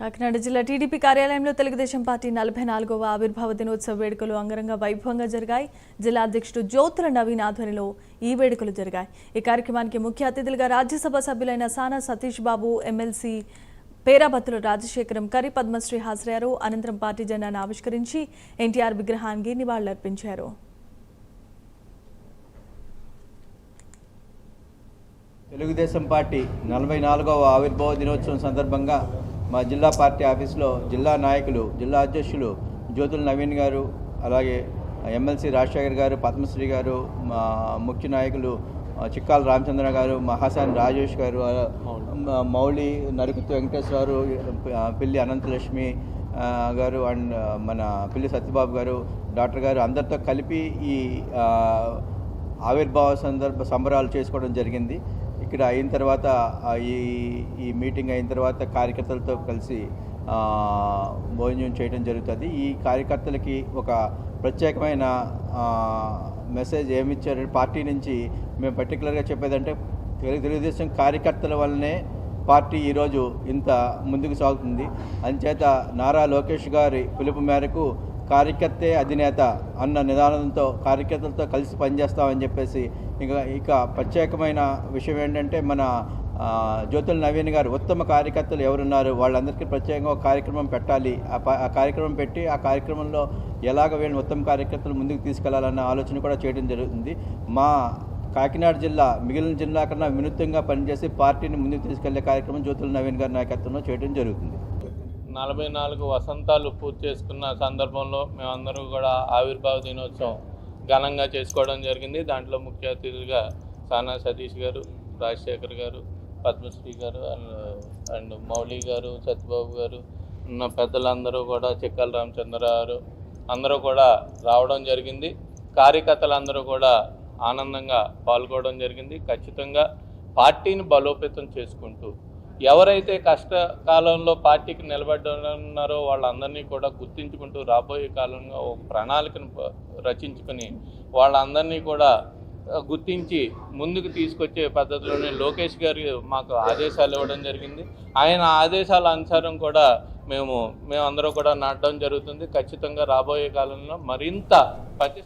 కాకినాడ జిల్లా టీడీపీ కార్యాలయంలో తెలుగుదేశం పార్టీ 44వ ఆవిర్భావ దినోత్సవ వేడుకలు అంగరంగ వైభవంగా జరిగాయి. జిల్లా అధ్యక్షుడు జ్యోతుల నవీన్ ఆధ్వర్యంలో ఈ వేడుకలు జరిగాయి. ఈ కార్యక్రమానికి ముఖ్య అతిథులుగా రాజ్యసభ సభ్యులైన సానా సతీష్ బాబు, ఎమ్మెల్సీ పేరాబత్తుల రాజశేఖరం, కరి పద్మశ్రీ హాజరయ్యారు. అనంతరం పార్టీ జెండాను ఆవిష్కరించి ఎన్టీఆర్ విగ్రహానికి నివాళులర్పించారు. తెలుగుదేశం పార్టీ 44వ ఆవిర్భావ దినోత్సవం సందర్భంగా మా జిల్లా పార్టీ ఆఫీసులో జిల్లా నాయకులు, జిల్లా అధ్యక్షులు జ్యోతుల నవీన్ గారు, అలాగే ఎమ్మెల్సీ రాజశేఖర్ గారు, పద్మశ్రీ గారు, మా ముఖ్య నాయకులు చిక్కాల రామచంద్ర గారు, మహాసాన్ రాజేష్ గారు, మౌళి నరుకుతు వెంకటేశ్వర, పిల్లి అనంతలక్ష్మి గారు అండ్ మన పిల్లి సత్యబాబు గారు, డాక్టర్ గారు అందరితో కలిపి ఈ ఆవిర్భావ సంబరాలు చేసుకోవడం జరిగింది. ఇక్కడ అయిన తర్వాత ఈ మీటింగ్ అయిన తర్వాత కార్యకర్తలతో కలిసి భోజనం చేయడం జరుగుతుంది. ఈ కార్యకర్తలకి ఒక ప్రత్యేకమైన మెసేజ్ ఏమిచ్చారు పార్టీ నుంచి మేము పర్టికులర్గా చెప్పేదంటే, తెలుగుదేశం కార్యకర్తల వల్లనే పార్టీ ఈరోజు ఇంత ముందుకు సాగుతుంది. అంచేత నారా లోకేష్ గారి పిలుపు మేరకు కార్యకర్తే అధినేత అన్న నిదానంతో కార్యకర్తలతో కలిసి పనిచేస్తామని చెప్పేసి ఇక ప్రత్యేకమైన విషయం ఏంటంటే, మన జ్యోతుల నవీన్ గారు ఉత్తమ కార్యకర్తలు ఎవరున్నారు వాళ్ళందరికీ ప్రత్యేకంగా ఒక కార్యక్రమం పెట్టాలి. ఆ కార్యక్రమం పెట్టి ఆ కార్యక్రమంలో ఎలాగ వీళ్ళని ఉత్తమ కార్యకర్తలు ముందుకు తీసుకెళ్లాలన్న ఆలోచన కూడా చేయడం జరుగుతుంది. మా కాకినాడ జిల్లా మిగిలిన జిల్లా కన్నా వినూత్నంగా పనిచేసి పార్టీని ముందుకు తీసుకెళ్లే కార్యక్రమం జ్యోతుల నవీన్ గారి నాయకత్వంలో చేయడం జరుగుతుంది. 44 వసంతాలు పూర్తి చేసుకున్న సందర్భంలో మేమందరూ కూడా ఆవిర్భావ దినోత్సవం ఘనంగా చేసుకోవడం జరిగింది. దాంట్లో ముఖ్య అతిథులుగా సానా సతీష్ గారు, రాజశేఖర్ గారు, పద్మశ్రీ గారు అండ్ మౌళి గారు, సత్యబాబు గారు, ఉన్న పెద్దలందరూ కూడా, చిక్కల రామచంద్ర గారు అందరూ కూడా రావడం జరిగింది. కార్యకర్తలందరూ కూడా ఆనందంగా పాల్గొనడం జరిగింది. ఖచ్చితంగా పార్టీని బలోపేతం చేసుకుంటూ ఎవరైతే కష్టకాలంలో పార్టీకి నిలబడ్డారో వాళ్ళందరినీ కూడా గుర్తించుకుంటూ రాబోయే కాలంలో ఒక ప్రణాళికను రచించుకుని వాళ్ళందరినీ కూడా గుర్తించి ముందుకు తీసుకొచ్చే పద్ధతిలోనే లోకేష్ గారు మాకు ఆదేశాలు ఇవ్వడం జరిగింది. ఆయన ఆదేశాల అనుసారం కూడా మేమందరూ కూడా నాటడం జరుగుతుంది. ఖచ్చితంగా రాబోయే కాలంలో మరింత